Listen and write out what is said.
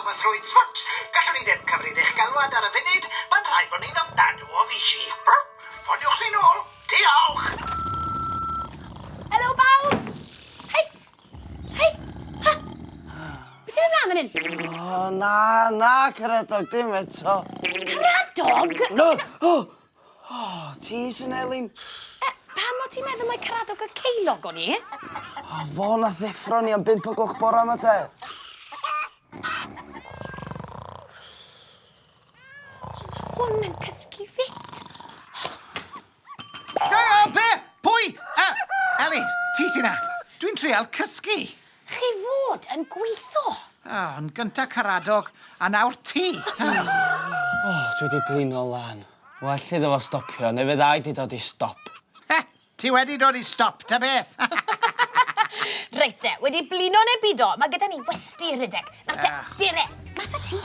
fy ffrwyth swat. Gallwn ni ddim cymryd eich galwad ar y funud. Mae'n rhaid bod ni'n ofnadw o fisi. Ffoniwch ni nôl. Diolch. Helo, bawb! Hei! Hei! Ha! Beth sy'n mynd fan hyn? O, na, Caradog, dim eto. Caradog? No! O, ti sy'n Elin? Pam o ti'n meddwl mae Caradog y ceilog o'n i? O, fo na ddeffro ni am 5 o gloch bora yma te. Hwn yn cysgu fit. Be? Pwy? Eli, ti sy'n na. Dwi'n trial cysgu. Chi fod yn gweithio? Yn gynta Caradog, a nawr ti. O, dwi wedi blino lan. Well iddo fo stopio, neu fe ddau di dod i stop. Ti wedi dod i stop, ta beth? Reit te, wedi blino neu bido, mae gyda ni westi rhedeg. Nawr te, dire, mas y ti.